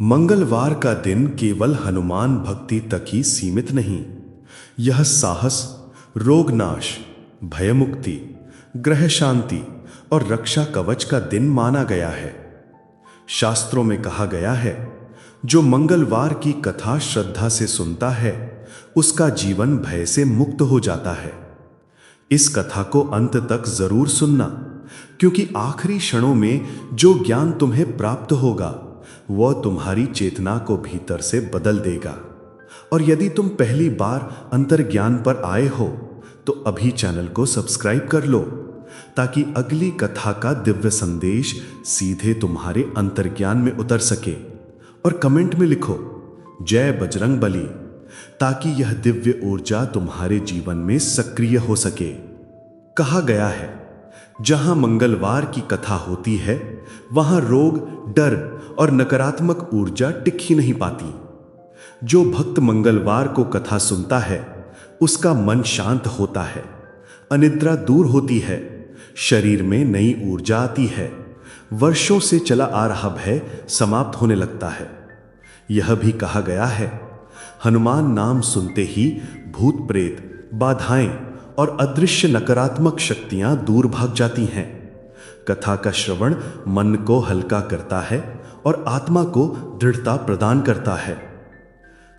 मंगलवार का दिन केवल हनुमान भक्ति तक ही सीमित नहीं, यह साहस, रोगनाश, भयमुक्ति, ग्रह शांति और रक्षा कवच का दिन माना गया है। शास्त्रों में कहा गया है, जो मंगलवार की कथा श्रद्धा से सुनता है उसका जीवन भय से मुक्त हो जाता है। इस कथा को अंत तक जरूर सुनना, क्योंकि आखिरी क्षणों में जो ज्ञान तुम्हें प्राप्त होगा वह तुम्हारी चेतना को भीतर से बदल देगा। और यदि तुम पहली बार अंतर्ज्ञान पर आए हो तो अभी चैनल को सब्सक्राइब कर लो, ताकि अगली कथा का दिव्य संदेश सीधे तुम्हारे अंतर्ज्ञान में उतर सके। और कमेंट में लिखो जय बजरंग बली, ताकि यह दिव्य ऊर्जा तुम्हारे जीवन में सक्रिय हो सके। कहा गया है, जहां मंगलवार की कथा होती है वहां रोग, डर और नकारात्मक ऊर्जा टिक ही नहीं पाती। जो भक्त मंगलवार को कथा सुनता है उसका मन शांत होता है, अनिद्रा दूर होती है, शरीर में नई ऊर्जा आती है, वर्षों से चला आ रहा भय समाप्त होने लगता है। यह भी कहा गया है, हनुमान नाम सुनते ही भूत प्रेत, बाधाएं और अदृश्य नकारात्मक शक्तियां दूर भाग जाती हैं। कथा का श्रवण मन को हल्का करता है और आत्मा को दृढ़ता प्रदान करता है।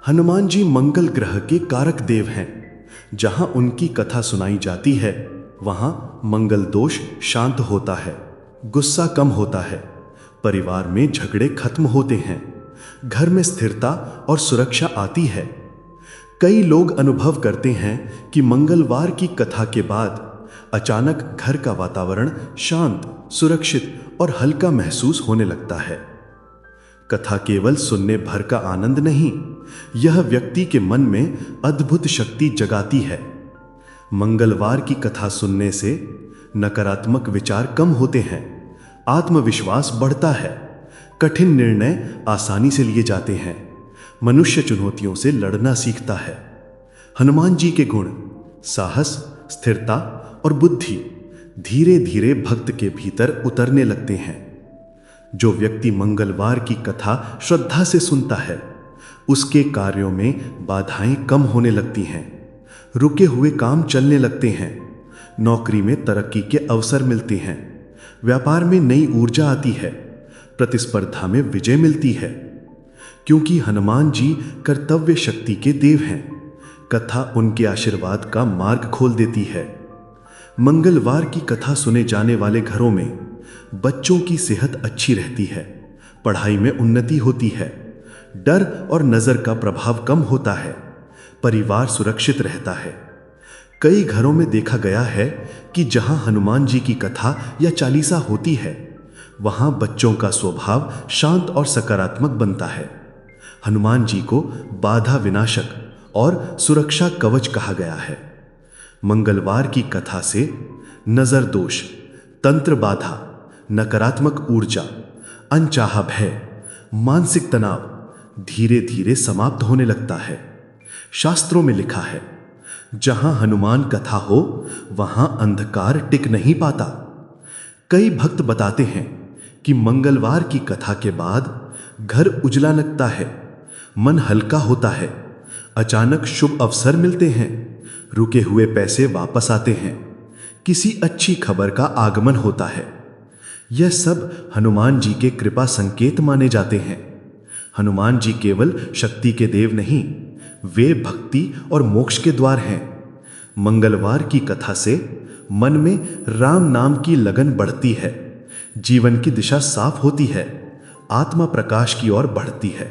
हनुमान जी मंगल ग्रह के कारक देव हैं। जहां उनकी कथा सुनाई जाती है वहां मंगल दोष शांत होता है, गुस्सा कम होता है, परिवार में झगड़े खत्म होते हैं, घर में स्थिरता और सुरक्षा आती है। कई लोग अनुभव करते हैं कि मंगलवार की कथा के बाद अचानक घर का वातावरण शांत, सुरक्षित और हल्का महसूस होने लगता है। कथा केवल सुनने भर का आनंद नहीं, यह व्यक्ति के मन में अद्भुत शक्ति जगाती है। मंगलवार की कथा सुनने से नकारात्मक विचार कम होते हैं, आत्मविश्वास बढ़ता है, कठिन निर्णय आसानी से लिए जाते हैं, मनुष्य चुनौतियों से लड़ना सीखता है। हनुमान जी के गुण साहस, स्थिरता और बुद्धि धीरे धीरे भक्त के भीतर उतरने लगते हैं। जो व्यक्ति मंगलवार की कथा श्रद्धा से सुनता है उसके कार्यों में बाधाएं कम होने लगती हैं, रुके हुए काम चलने लगते हैं, नौकरी में तरक्की के अवसर मिलते हैं, व्यापार में नई ऊर्जा आती है, प्रतिस्पर्धा में विजय मिलती है। क्योंकि हनुमान जी कर्तव्य शक्ति के देव हैं, कथा उनके आशीर्वाद का मार्ग खोल देती है। मंगलवार की कथा सुने जाने वाले घरों में बच्चों की सेहत अच्छी रहती है, पढ़ाई में उन्नति होती है, डर और नजर का प्रभाव कम होता है, परिवार सुरक्षित रहता है। कई घरों में देखा गया है कि जहां हनुमान जी की कथा या चालीसा होती है वहां बच्चों का स्वभाव शांत और सकारात्मक बनता है। हनुमान जी को बाधा विनाशक और सुरक्षा कवच कहा गया है। मंगलवार की कथा से नजर दोष, तंत्र बाधा, नकारात्मक ऊर्जा, अनचाहा भय, मानसिक तनाव धीरे धीरे समाप्त होने लगता है। शास्त्रों में लिखा है, जहां हनुमान कथा हो वहां अंधकार टिक नहीं पाता। कई भक्त बताते हैं कि मंगलवार की कथा के बाद घर उजला लगता है, मन हल्का होता है, अचानक शुभ अवसर मिलते हैं, रुके हुए पैसे वापस आते हैं, किसी अच्छी खबर का आगमन होता है। यह सब हनुमान जी के कृपा संकेत माने जाते हैं। हनुमान जी केवल शक्ति के देव नहीं, वे भक्ति और मोक्ष के द्वार हैं। मंगलवार की कथा से मन में राम नाम की लगन बढ़ती है, जीवन की दिशा साफ होती है, आत्मा प्रकाश की ओर बढ़ती है।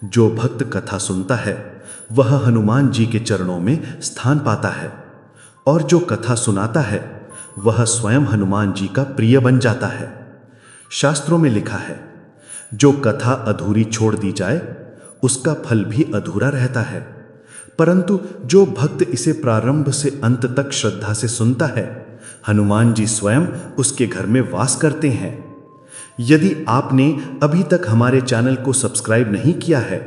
जो भक्त कथा सुनता है वह हनुमान जी के चरणों में स्थान पाता है, और जो कथा सुनाता है वह स्वयं हनुमान जी का प्रिय बन जाता है। शास्त्रों में लिखा है, जो कथा अधूरी छोड़ दी जाए उसका फल भी अधूरा रहता है, परंतु जो भक्त इसे प्रारंभ से अंत तक श्रद्धा से सुनता है हनुमान जी स्वयं उसके घर में वास करते हैं। यदि आपने अभी तक हमारे चैनल को सब्सक्राइब नहीं किया है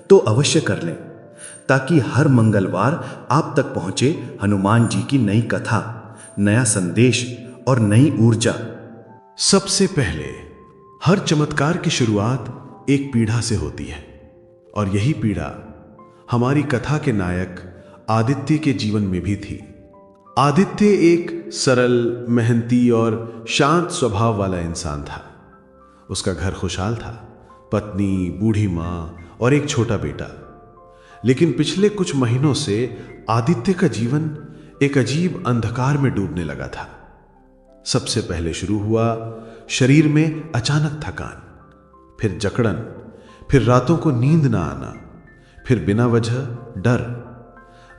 तो अवश्य कर लें, ताकि हर मंगलवार आप तक पहुंचे हनुमान जी की नई कथा, नया संदेश और नई ऊर्जा। सबसे पहले, हर चमत्कार की शुरुआत एक पीड़ा से होती है, और यही पीड़ा हमारी कथा के नायक आदित्य के जीवन में भी थी। आदित्य एक सरल, मेहनती और शांत स्वभाव वाला इंसान था। उसका घर खुशहाल था, पत्नी, बूढ़ी माँ और एक छोटा बेटा। लेकिन पिछले कुछ महीनों से आदित्य का जीवन एक अजीब अंधकार में डूबने लगा था। सबसे पहले शुरू हुआ शरीर में अचानक थकान, फिर जकड़न, फिर रातों को नींद ना आना, फिर बिना वजह डर।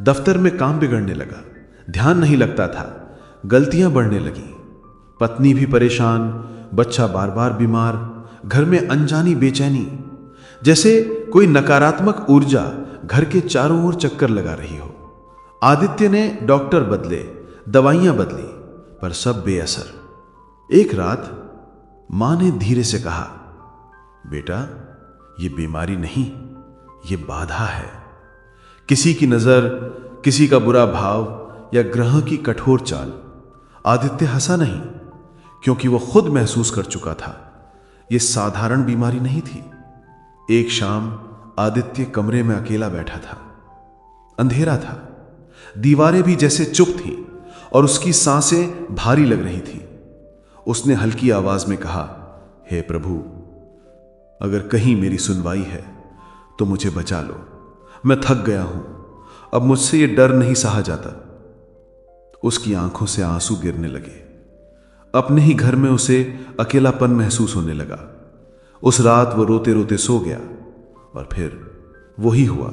दफ्तर में काम बिगड़ने लगा, ध्यान नहीं लगता था, गलतियां बढ़ने लगी। पत्नी भी परेशान, बच्चा बार बार बीमार, घर में अनजानी बेचैनी, जैसे कोई नकारात्मक ऊर्जा घर के चारों ओर चक्कर लगा रही हो। आदित्य ने डॉक्टर बदले, दवाइयां बदली, पर सब बेअसर। एक रात मां ने धीरे से कहा, बेटा, ये बीमारी नहीं, ये बाधा है। किसी की नजर, किसी का बुरा भाव या ग्रह की कठोर चाल। आदित्य हंसा नहीं, क्योंकि वो खुद महसूस कर चुका था ये साधारण बीमारी नहीं थी। एक शाम आदित्य कमरे में अकेला बैठा था। अंधेरा था, दीवारें भी जैसे चुप थीं और उसकी सांसें भारी लग रही थी। उसने हल्की आवाज में कहा, हे प्रभु, अगर कहीं मेरी सुनवाई है तो मुझे बचा लो। मैं थक गया हूं, अब मुझसे ये डर नहीं सहा जाता। उसकी आंखों से आंसू गिरने लगे। अपने ही घर में उसे अकेलापन महसूस होने लगा। उस रात वो रोते रोते सो गया, और फिर वही हुआ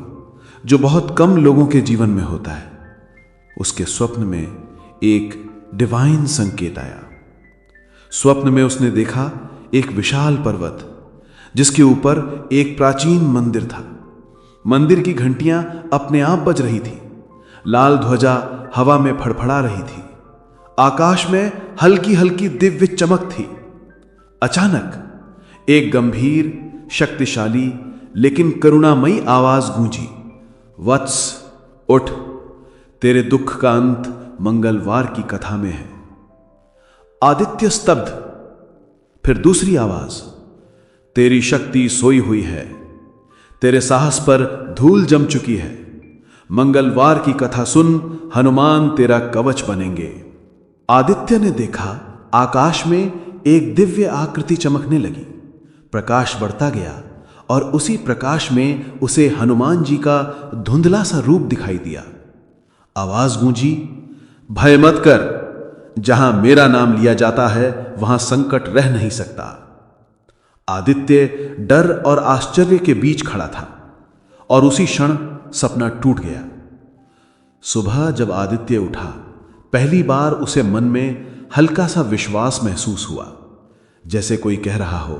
जो बहुत कम लोगों के जीवन में होता है। उसके स्वप्न में एक डिवाइन संकेत आया। स्वप्न में उसने देखा एक विशाल पर्वत, जिसके ऊपर एक प्राचीन मंदिर था। मंदिर की घंटियां अपने आप बज रही थी, लाल ध्वजा हवा में फड़फड़ा रही थी, आकाश में हल्की हल्की दिव्य चमक थी। अचानक एक गंभीर, शक्तिशाली लेकिन करुणामयी आवाज गूंजी, वत्स उठ, तेरे दुख का अंत मंगलवार की कथा में है। आदित्य स्तब्ध। फिर दूसरी आवाज, तेरी शक्ति सोई हुई है, तेरे साहस पर धूल जम चुकी है। मंगलवार की कथा सुन, हनुमान तेरा कवच बनेंगे। आदित्य ने देखा आकाश में एक दिव्य आकृति चमकने लगी। प्रकाश बढ़ता गया और उसी प्रकाश में उसे हनुमान जी का धुंधला सा रूप दिखाई दिया। आवाज गूंजी, भय मत कर, जहां मेरा नाम लिया जाता है वहां संकट रह नहीं सकता। आदित्य डर और आश्चर्य के बीच खड़ा था, और उसी क्षण सपना टूट गया। सुबह जब आदित्य उठा, पहली बार उसे मन में हल्का सा विश्वास महसूस हुआ, जैसे कोई कह रहा हो,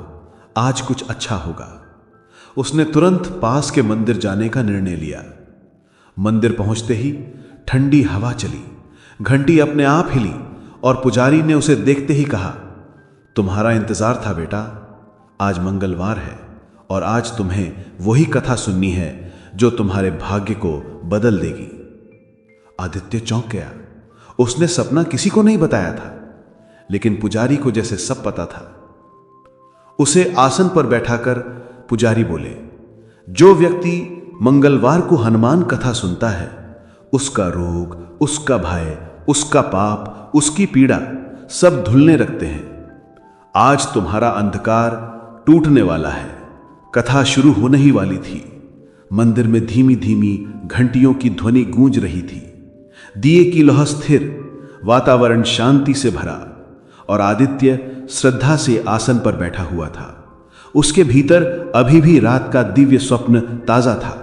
आज कुछ अच्छा होगा। उसने तुरंत पास के मंदिर जाने का निर्णय लिया। मंदिर पहुंचते ही ठंडी हवा चली, घंटी अपने आप हिली, और पुजारी ने उसे देखते ही कहा, तुम्हारा इंतजार था बेटा, आज मंगलवार है और आज तुम्हें वही कथा सुननी है जो तुम्हारे भाग्य को बदल देगी। आदित्य चौंक गया। उसने सपना किसी को नहीं बताया था, लेकिन पुजारी को जैसे सब पता था। उसे आसन पर बैठाकर पुजारी बोले, जो व्यक्ति मंगलवार को हनुमान कथा सुनता है, उसका रोग, उसका भय, उसका पाप, उसकी पीड़ा सब धुलने लगते हैं। आज तुम्हारा अंधकार टूटने वाला है। कथा शुरू होने ही वाली थी। मंदिर में धीमी धीमी घंटियों की ध्वनि गूंज रही थी। दिए की लौ स्थिर, वातावरण शांति से भरा, और आदित्य श्रद्धा से आसन पर बैठा हुआ था। उसके भीतर अभी भी रात का दिव्य स्वप्न ताजा था।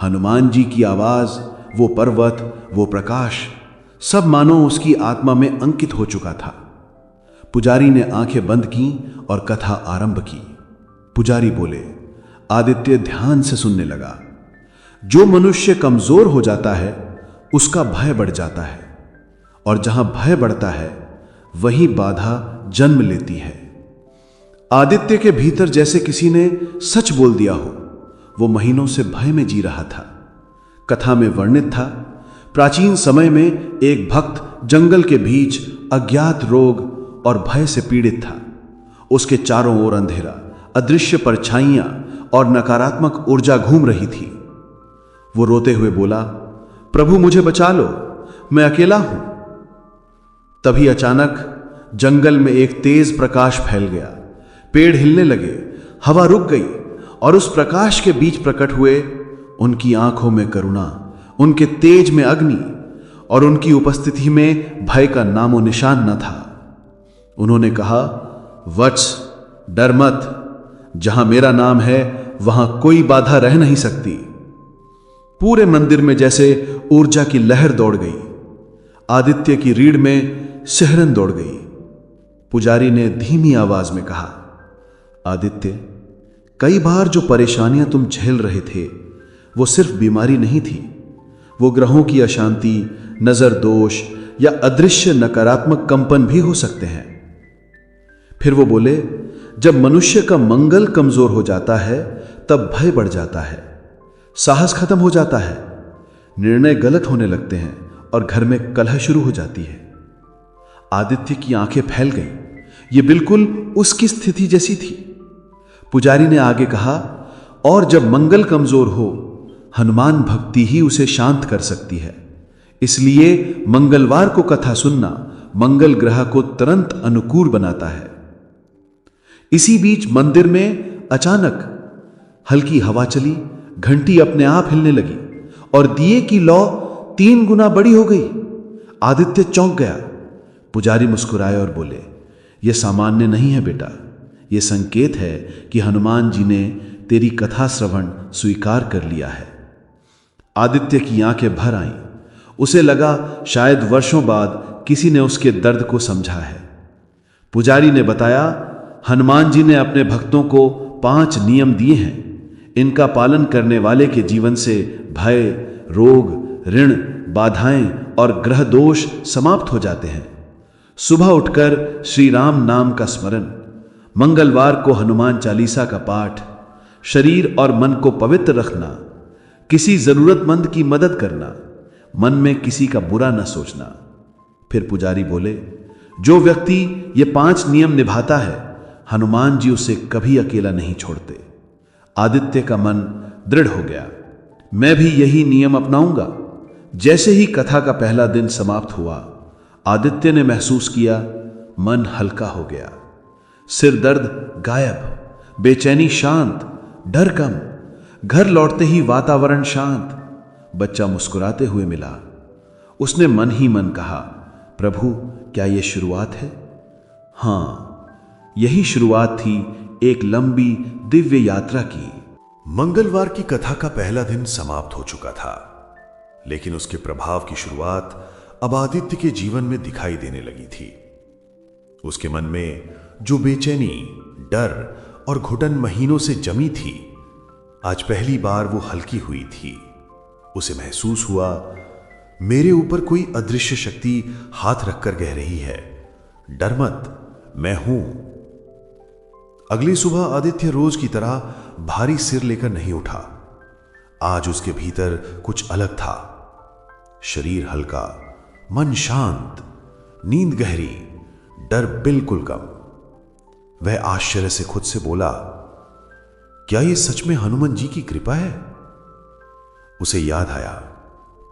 हनुमान जी की आवाज, वो पर्वत, वो प्रकाश, सब मानो उसकी आत्मा में अंकित हो चुका था। पुजारी ने आंखें बंद की और कथा आरंभ की। पुजारी बोले। आदित्य ध्यान से सुनने लगा। जो मनुष्य कमजोर हो जाता है, उसका भय बढ़ जाता है, और जहां भय बढ़ता है, वहीं बाधा जन्म लेती है। आदित्य के भीतर जैसे किसी ने सच बोल दिया हो। वो महीनों से भय में जी रहा था। कथा में वर्णित था, प्राचीन समय में एक भक्त जंगल के बीच अज्ञात रोग और भय से पीड़ित था। उसके चारों ओर अंधेरा, अदृश्य परछाइयां और नकारात्मक ऊर्जा घूम रही थी। वो रोते हुए बोला, प्रभु मुझे बचा लो, मैं अकेला हूं। तभी अचानक जंगल में एक तेज प्रकाश फैल गया। पेड़ हिलने लगे, हवा रुक गई और उस प्रकाश के बीच प्रकट हुए उनकी आंखों में करुणा, उनके तेज में अग्नि और उनकी उपस्थिति में भय का नामो निशान न था। उन्होंने कहा, वत्स, डर मत, जहां मेरा नाम है वहां कोई बाधा रह नहीं सकती। पूरे मंदिर में जैसे ऊर्जा की लहर दौड़ गई। आदित्य की रीढ़ में सिहरन दौड़ गई। पुजारी ने धीमी आवाज में कहा, आदित्य, कई बार जो परेशानियां तुम झेल रहे थे वो सिर्फ बीमारी नहीं थी, वो ग्रहों की अशांति, नजर दोष या अदृश्य नकारात्मक कंपन भी हो सकते हैं। फिर वो बोले, जब मनुष्य का मंगल कमजोर हो जाता है तब भय बढ़ जाता है, साहस खत्म हो जाता है, निर्णय गलत होने लगते हैं और घर में कलह शुरू हो जाती है। आदित्य की आंखें फैल गईं। ये बिल्कुल उसकी स्थिति जैसी थी। पुजारी ने आगे कहा, और जब मंगल कमजोर हो, हनुमान भक्ति ही उसे शांत कर सकती है। इसलिए मंगलवार को कथा सुनना मंगल ग्रह को तुरंत अनुकूल बनाता है। इसी बीच मंदिर में अचानक हल्की हवा चली, घंटी अपने आप हिलने लगी और दिए की लौ 3 गुना बड़ी हो गई। आदित्य चौंक गया। पुजारी मुस्कुराए और बोले, यह सामान्य नहीं है बेटा, यह संकेत है कि हनुमान जी ने तेरी कथा श्रवण स्वीकार कर लिया है। आदित्य की आंखें भर आईं। उसे लगा शायद वर्षों बाद किसी ने उसके दर्द को समझा है। पुजारी ने बताया, हनुमान जी ने अपने भक्तों को 5 नियम दिए हैं। इनका पालन करने वाले के जीवन से भय, रोग, ऋण, बाधाएं और ग्रह दोष समाप्त हो जाते हैं। सुबह उठकर श्री राम नाम का स्मरण, मंगलवार को हनुमान चालीसा का पाठ, शरीर और मन को पवित्र रखना, किसी जरूरतमंद की मदद करना, मन में किसी का बुरा न सोचना। फिर पुजारी बोले, जो व्यक्ति ये 5 नियम निभाता है, हनुमान जी उसे कभी अकेला नहीं छोड़ते। आदित्य का मन दृढ़ हो गया। मैं भी यही नियम अपनाऊंगा। जैसे ही कथा का पहला दिन समाप्त हुआ, आदित्य ने महसूस किया मन हल्का हो गया, सिर दर्द गायब, बेचैनी शांत, डर कम। घर लौटते ही वातावरण शांत। बच्चा मुस्कुराते हुए मिला। उसने मन ही मन कहा, प्रभु, क्या यह शुरुआत है? हां, यही शुरुआत थी एक लंबी दिव्य यात्रा की। मंगलवार की कथा का पहला दिन समाप्त हो चुका था, लेकिन उसके प्रभाव की शुरुआत अब आदित्य के जीवन में दिखाई देने लगी थी। उसके मन में जो बेचैनी, डर और घुटन महीनों से जमी थी, आज पहली बार वो हल्की हुई थी। उसे महसूस हुआ, मेरे ऊपर कोई अदृश्य शक्ति हाथ रखकर कह रही है, डर मत, मैं हूं। अगली सुबह आदित्य रोज की तरह भारी सिर लेकर नहीं उठा। आज उसके भीतर कुछ अलग था। शरीर हल्का, मन शांत, नींद गहरी, डर बिल्कुल कम। वह आश्चर्य से खुद से बोला, क्या यह सच में हनुमान जी की कृपा है? उसे याद आया,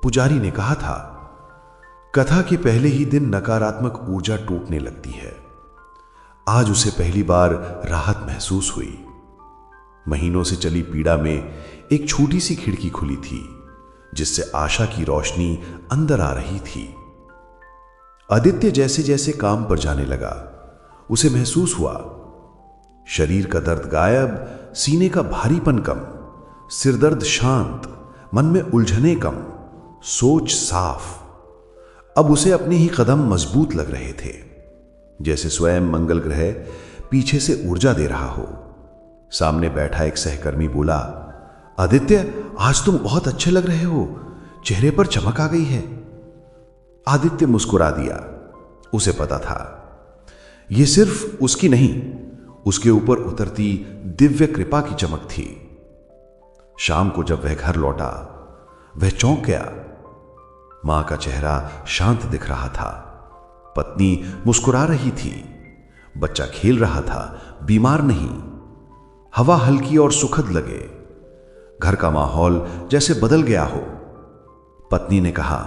पुजारी ने कहा था, कथा के पहले ही दिन नकारात्मक ऊर्जा टूटने लगती है। आज उसे पहली बार राहत महसूस हुई। महीनों से चली पीड़ा में एक छोटी सी खिड़की खुली थी, जिससे आशा की रोशनी अंदर आ रही थी। आदित्य जैसे जैसे काम पर जाने लगा, उसे महसूस हुआ, शरीर का दर्द गायब, सीने का भारीपन कम, सिरदर्द शांत, मन में उलझने कम, सोच साफ। अब उसे अपने ही कदम मजबूत लग रहे थे, जैसे स्वयं मंगल ग्रह पीछे से ऊर्जा दे रहा हो। सामने बैठा एक सहकर्मी बोला, आदित्य, आज तुम बहुत अच्छे लग रहे हो, चेहरे पर चमक आ गई है। आदित्य मुस्कुरा दिया। उसे पता था यह सिर्फ उसकी नहीं, उसके ऊपर उतरती दिव्य कृपा की चमक थी। शाम को जब वह घर लौटा, वह चौंक गया। मां का चेहरा शांत दिख रहा था, पत्नी मुस्कुरा रही थी, बच्चा खेल रहा था, बीमार नहीं। हवा हल्की और सुखद लगे। घर का माहौल जैसे बदल गया हो। पत्नी ने कहा,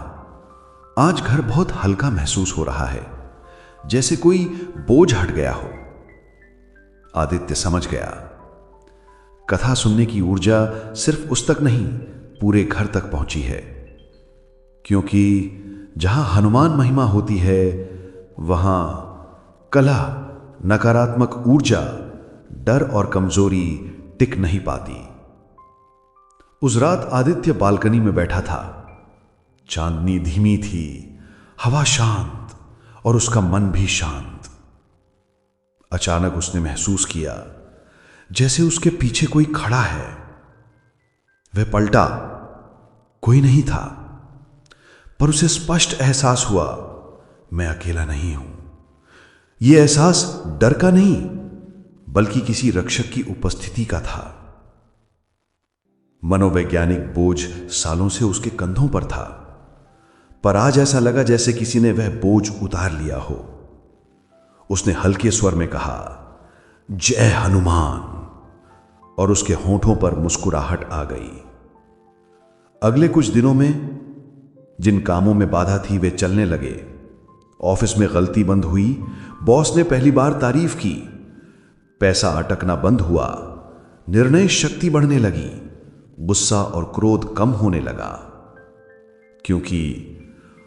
आज घर बहुत हल्का महसूस हो रहा है, जैसे कोई बोझ हट गया हो। आदित्य समझ गया, कथा सुनने की ऊर्जा सिर्फ उस तक नहीं, पूरे घर तक पहुंची है। क्योंकि जहां हनुमान महिमा होती है, वहां कलह, नकारात्मक ऊर्जा, डर और कमजोरी टिक नहीं पाती। उस रात आदित्य बालकनी में बैठा था। चांदनी धीमी थी, हवा शांत और उसका मन भी शांत। अचानक उसने महसूस किया जैसे उसके पीछे कोई खड़ा है। वह पलटा, कोई नहीं था, पर उसे स्पष्ट एहसास हुआ, मैं अकेला नहीं हूं। यह एहसास डर का नहीं, बल्कि किसी रक्षक की उपस्थिति का था। मनोवैज्ञानिक बोझ सालों से उसके कंधों पर था, पर आज ऐसा लगा जैसे किसी ने वह बोझ उतार लिया हो। उसने हल्के स्वर में कहा, जय हनुमान, और उसके होठों पर मुस्कुराहट आ गई। अगले कुछ दिनों में जिन कामों में बाधा थी वे चलने लगे। ऑफिस में गलती बंद हुई, बॉस ने पहली बार तारीफ की, पैसा अटकना बंद हुआ, निर्णय शक्ति बढ़ने लगी, गुस्सा और क्रोध कम होने लगा। क्योंकि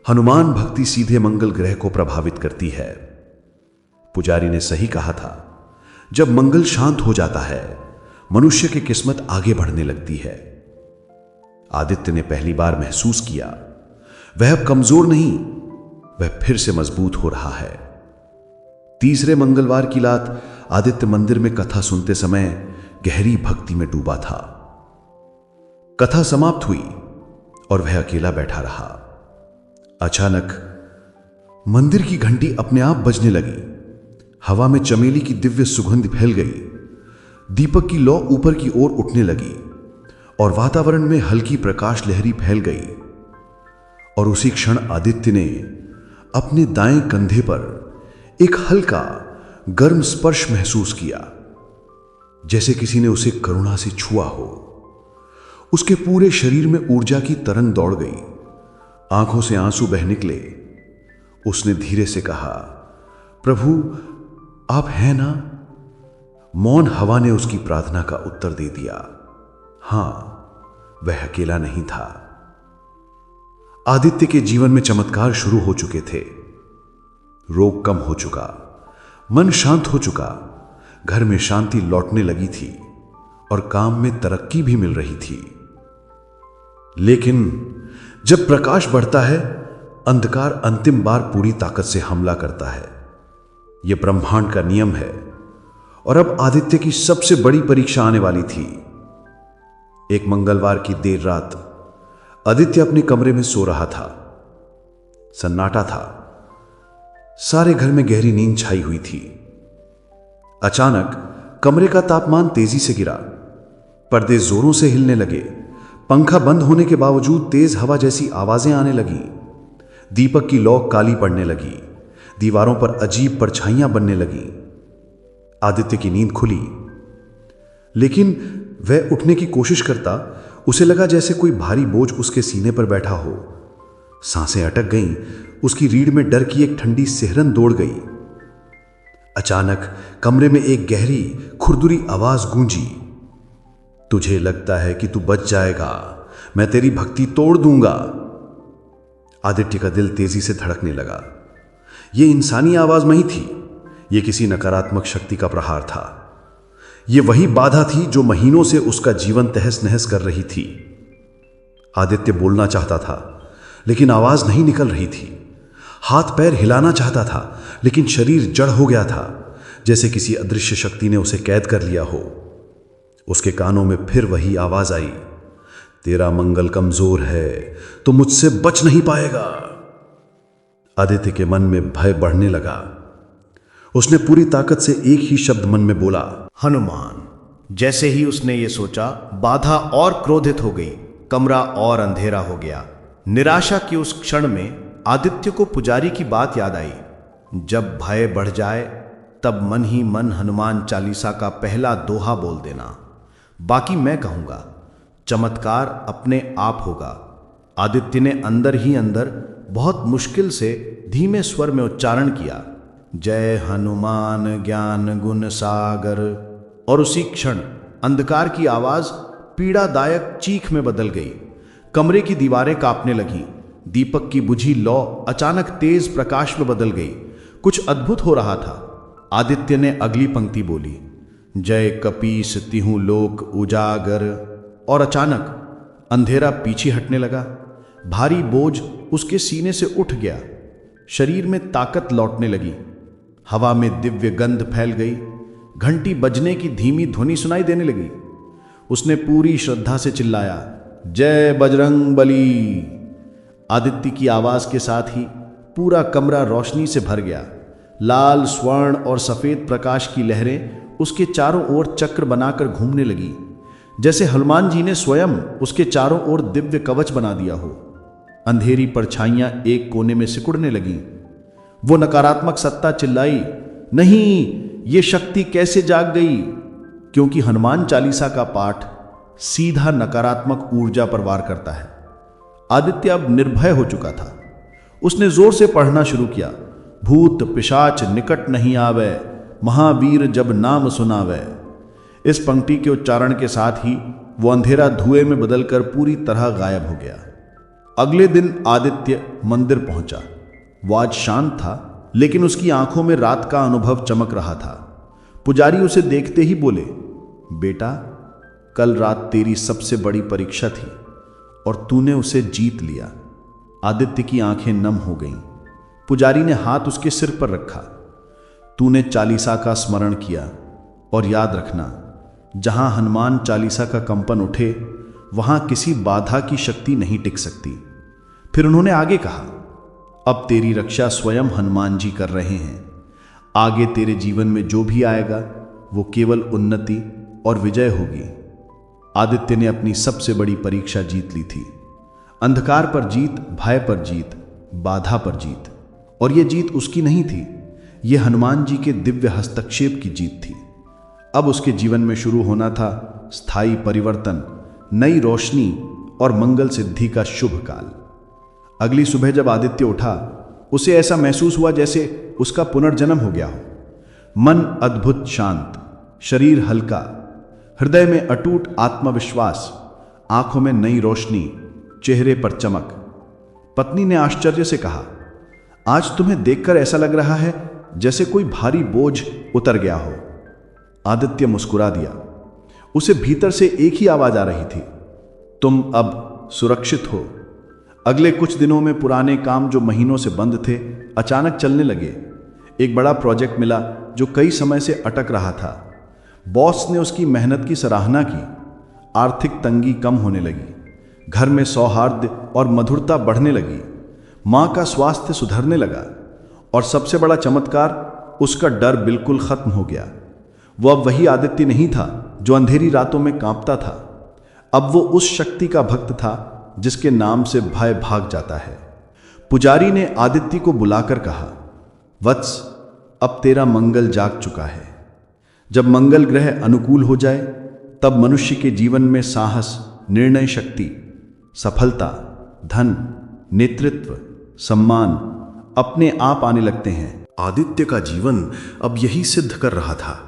हनुमान भक्ति सीधे मंगल ग्रह को प्रभावित करती है। पुजारी ने सही कहा था, जब मंगल शांत हो जाता है, मनुष्य की किस्मत आगे बढ़ने लगती है। आदित्य ने पहली बार महसूस किया, वह अब कमजोर नहीं, वह फिर से मजबूत हो रहा है। तीसरे मंगलवार की रात आदित्य मंदिर में कथा सुनते समय गहरी भक्ति में डूबा था। कथा समाप्त हुई और वह अकेला बैठा रहा। अचानक मंदिर की घंटी अपने आप बजने लगी। हवा में चमेली की दिव्य सुगंध फैल गई। दीपक की लौ ऊपर की ओर उठने लगी और वातावरण में हल्की प्रकाश लहरी फैल गई। और उसी क्षण आदित्य ने अपने दाएं कंधे पर एक हल्का गर्म स्पर्श महसूस किया, जैसे किसी ने उसे करुणा से छुआ हो। उसके पूरे शरीर में ऊर्जा की तरंग दौड़ गई, आंखों से आंसू बह निकले। उसने धीरे से कहा, प्रभु आप हैं ना? मौन हवा ने उसकी प्रार्थना का उत्तर दे दिया। हां, वह अकेला नहीं था। आदित्य के जीवन में चमत्कार शुरू हो चुके थे। रोग कम हो चुका, मन शांत हो चुका, घर में शांति लौटने लगी थी और काम में तरक्की भी मिल रही थी। लेकिन जब प्रकाश बढ़ता है, अंधकार अंतिम बार पूरी ताकत से हमला करता है। यह ब्रह्मांड का नियम है। और अब आदित्य की सबसे बड़ी परीक्षा आने वाली थी। एक मंगलवार की देर रात आदित्य अपने कमरे में सो रहा था। सन्नाटा था, सारे घर में गहरी नींद छाई हुई थी। अचानक कमरे का तापमान तेजी से गिरा, पर्दे जोरों से हिलने लगे, पंखा बंद होने के बावजूद तेज हवा जैसी आवाजें आने लगी। दीपक की लौ काली पड़ने लगी, दीवारों पर अजीब परछाइयां बनने लगी। आदित्य की नींद खुली, लेकिन वह उठने की कोशिश करता, उसे लगा जैसे कोई भारी बोझ उसके सीने पर बैठा हो। सांसें अटक गईं, उसकी रीढ़ में डर की एक ठंडी सिहरन दौड़ गई। अचानक कमरे में एक गहरी खुरदुरी आवाज गूंजी, तुझे लगता है कि तू बच जाएगा, मैं तेरी भक्ति तोड़ दूंगा। आदित्य का दिल तेजी से धड़कने लगा। यह इंसानी आवाज नहीं थी, यह किसी नकारात्मक शक्ति का प्रहार था। यह वही बाधा थी जो महीनों से उसका जीवन तहस नहस कर रही थी। आदित्य बोलना चाहता था, लेकिन आवाज नहीं निकल रही थी। हाथ पैर हिलाना चाहता था, लेकिन शरीर जड़ हो गया था, जैसे किसी अदृश्य शक्ति ने उसे कैद कर लिया हो। उसके कानों में फिर वही आवाज आई, तेरा मंगल कमजोर है, तो मुझसे बच नहीं पाएगा। आदित्य के मन में भय बढ़ने लगा। उसने पूरी ताकत से एक ही शब्द मन में बोला, हनुमान। जैसे ही उसने ये सोचा, बाधा और क्रोधित हो गई, कमरा और अंधेरा हो गया। निराशा की उस क्षण में आदित्य को पुजारी की बात याद आई, जब भय बढ़ जाए तब मन ही मन हनुमान चालीसा का पहला दोहा बोल देना, बाकी मैं कहूंगा। चमत्कार अपने आप होगा। आदित्य ने अंदर ही अंदर बहुत मुश्किल से धीमे स्वर में उच्चारण किया, जय हनुमान ज्ञान गुण सागर। और उसी क्षण अंधकार की आवाज पीड़ादायक चीख में बदल गई। कमरे की दीवारें कांपने लगी। दीपक की बुझी लौ अचानक तेज प्रकाश में बदल गई। कुछ अद्भुत हो रहा था। आदित्य ने अगली पंक्ति बोली, जय कपीस तिहु लोक उजागर। और अचानक अंधेरा पीछे हटने लगा। भारी बोझ उसके सीने से उठ गया। शरीर में ताकत लौटने लगी। हवा में दिव्य गंध फैल गई। घंटी बजने की धीमी ध्वनि सुनाई देने लगी। उसने पूरी श्रद्धा से चिल्लाया, जय बजरंग बली। आदित्य की आवाज के साथ ही पूरा कमरा रोशनी से भर गया। लाल, स्वर्ण और सफेद प्रकाश की लहरें उसके चारों ओर चक्र बनाकर घूमने लगी, जैसे हनुमान जी ने स्वयं उसके चारों ओर दिव्य कवच बना दिया हो। अंधेरी परछाइयां एक कोने में सिकुड़ने लगीं। वो नकारात्मक सत्ता चिल्लाई, नहीं, ये शक्ति कैसे जाग गई? क्योंकि हनुमान चालीसा का पाठ सीधा नकारात्मक ऊर्जा पर वार करता है। आदित्य अब निर्भय हो चुका था। उसने जोर से पढ़ना शुरू किया, भूत पिशाच निकट नहीं आवे, महावीर जब नाम सुनावे। इस पंक्ति के उच्चारण के साथ ही वो अंधेरा धुएं में बदलकर पूरी तरह गायब हो गया। अगले दिन आदित्य मंदिर पहुंचा। वो आज शांत था, लेकिन उसकी आंखों में रात का अनुभव चमक रहा था। पुजारी उसे देखते ही बोले, बेटा, कल रात तेरी सबसे बड़ी परीक्षा थी और तूने उसे जीत लिया। आदित्य की आंखें नम हो गईं। पुजारी ने हाथ उसके सिर पर रखा। तूने चालीसा का स्मरण किया और याद रखना, जहां हनुमान चालीसा का कंपन उठे वहां किसी बाधा की शक्ति नहीं टिक सकती। फिर उन्होंने आगे कहा, अब तेरी रक्षा स्वयं हनुमान जी कर रहे हैं। आगे तेरे जीवन में जो भी आएगा वो केवल उन्नति और विजय होगी। आदित्य ने अपनी सबसे बड़ी परीक्षा जीत ली थी। अंधकार पर जीत, भय पर जीत, बाधा पर जीत। और यह जीत उसकी नहीं थी, यह हनुमान जी के दिव्य हस्तक्षेप की जीत थी। अब उसके जीवन में शुरू होना था स्थायी परिवर्तन, नई रोशनी और मंगल सिद्धि का शुभ काल। अगली सुबह जब आदित्य उठा, उसे ऐसा महसूस हुआ जैसे उसका पुनर्जन्म हो गया हो। मन अद्भुत शांत, शरीर हल्का, हृदय में अटूट आत्मविश्वास, आंखों में नई रोशनी, चेहरे पर चमक। पत्नी ने आश्चर्य से कहा, आज तुम्हें देखकर ऐसा लग रहा है जैसे कोई भारी बोझ उतर गया हो। आदित्य मुस्कुरा दिया। उसे भीतर से एक ही आवाज आ रही थी, तुम अब सुरक्षित हो। अगले कुछ दिनों में पुराने काम जो महीनों से बंद थे अचानक चलने लगे। एक बड़ा प्रोजेक्ट मिला जो कई समय से अटक रहा था। बॉस ने उसकी मेहनत की सराहना की। आर्थिक तंगी कम होने लगी। घर में सौहार्द और मधुरता बढ़ने लगी। मां का स्वास्थ्य सुधरने लगा। और सबसे बड़ा चमत्कार, उसका डर बिल्कुल खत्म हो गया। वो अब वही आदित्य नहीं था जो अंधेरी रातों में कांपता था। अब वो उस शक्ति का भक्त था जिसके नाम से भय भाग जाता है। पुजारी ने आदित्य को बुलाकर कहा, वत्स, अब तेरा मंगल जाग चुका है। जब मंगल ग्रह अनुकूल हो जाए तब मनुष्य के जीवन में साहस, निर्णय शक्ति, सफलता, धन, नेतृत्व, सम्मान अपने आप आने लगते हैं। आदित्य का जीवन अब यही सिद्ध कर रहा था।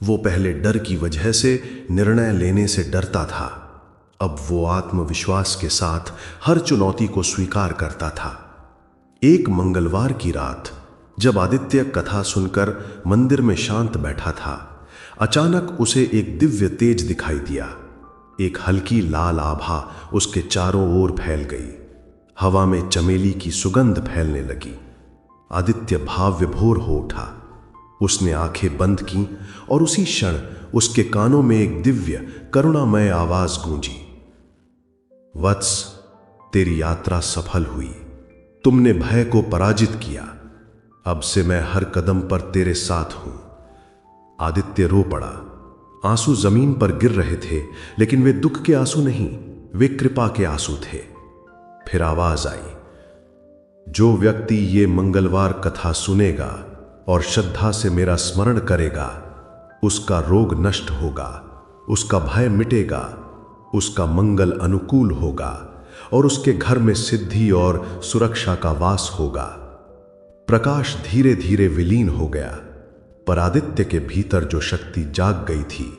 वो पहले डर की वजह से निर्णय लेने से डरता था। अब वो आत्मविश्वास के साथ हर चुनौती को स्वीकार करता था। एक मंगलवार की रात जब आदित्य कथा सुनकर मंदिर में शांत बैठा था, अचानक उसे एक दिव्य तेज दिखाई दिया। एक हल्की लाल आभा उसके चारों ओर फैल गई। हवा में चमेली की सुगंध फैलने लगी। आदित्य भाव विभोर हो उठा। उसने आंखें बंद की और उसी क्षण उसके कानों में एक दिव्य करुणामय आवाज गूंजी, वत्स, तेरी यात्रा सफल हुई। तुमने भय को पराजित किया। अब से मैं हर कदम पर तेरे साथ हूं। आदित्य रो पड़ा। आंसू जमीन पर गिर रहे थे, लेकिन वे दुख के आंसू नहीं, वे कृपा के आंसू थे। फिर आवाज आई, जो व्यक्ति ये मंगलवार कथा सुनेगा और श्रद्धा से मेरा स्मरण करेगा, उसका रोग नष्ट होगा, उसका भय मिटेगा, उसका मंगल अनुकूल होगा और उसके घर में सिद्धि और सुरक्षा का वास होगा। प्रकाश धीरे धीरे विलीन हो गया, पर आदित्य के भीतर जो शक्ति जाग गई थी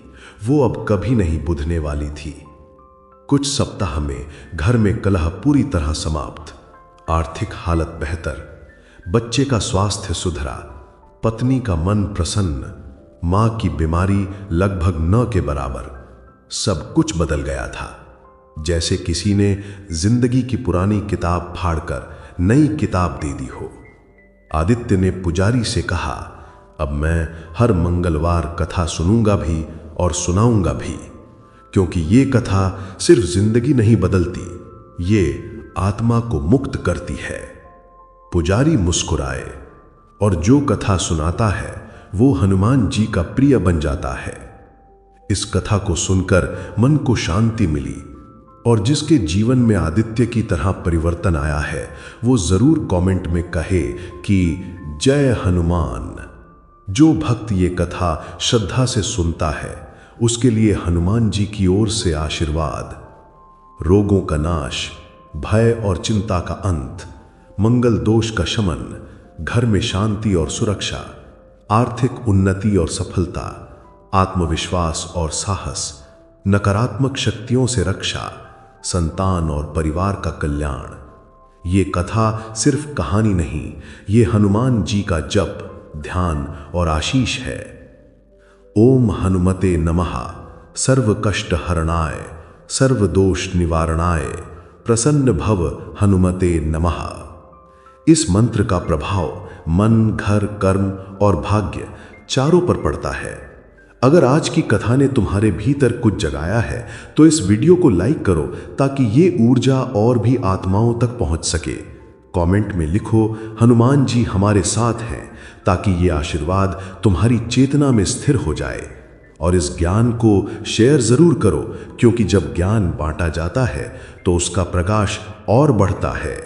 वो अब कभी नहीं बुझने वाली थी। कुछ सप्ताह में घर में कलह पूरी तरह समाप्त, आर्थिक हालत बेहतर, बच्चे का स्वास्थ्य सुधरा, पत्नी का मन प्रसन्न, मां की बीमारी लगभग न के बराबर। सब कुछ बदल गया था, जैसे किसी ने जिंदगी की पुरानी किताब फाड़कर नई किताब दे दी हो। आदित्य ने पुजारी से कहा, अब मैं हर मंगलवार कथा सुनूंगा भी और सुनाऊंगा भी, क्योंकि ये कथा सिर्फ जिंदगी नहीं बदलती, ये आत्मा को मुक्त करती है। पुजारी मुस्कुराए और जो कथा सुनाता है वो हनुमान जी का प्रिय बन जाता है। इस कथा को सुनकर मन को शांति मिली और जिसके जीवन में आदित्य की तरह परिवर्तन आया है वो जरूर कमेंट में कहे कि जय हनुमान। जो भक्त ये कथा श्रद्धा से सुनता है उसके लिए हनुमान जी की ओर से आशीर्वाद, रोगों का नाश, भय और चिंता का अंत, मंगल दोष का शमन, घर में शांति और सुरक्षा, आर्थिक उन्नति और सफलता, आत्मविश्वास और साहस, नकारात्मक शक्तियों से रक्षा, संतान और परिवार का कल्याण। ये कथा सिर्फ कहानी नहीं, ये हनुमान जी का जप, ध्यान और आशीष है। ओम हनुमते नमः, सर्व कष्ट हरणाय, सर्व दोष निवारणाय, प्रसन्न भव हनुमते नमः। इस मंत्र का प्रभाव मन, घर, कर्म और भाग्य चारों पर पड़ता है। अगर आज की कथा ने तुम्हारे भीतर कुछ जगाया है तो इस वीडियो को लाइक करो ताकि ये ऊर्जा और भी आत्माओं तक पहुंच सके। कमेंट में लिखो हनुमान जी हमारे साथ हैं, ताकि ये आशीर्वाद तुम्हारी चेतना में स्थिर हो जाए। और इस ज्ञान को शेयर जरूर करो, क्योंकि जब ज्ञान बांटा जाता है तो उसका प्रकाश और बढ़ता है।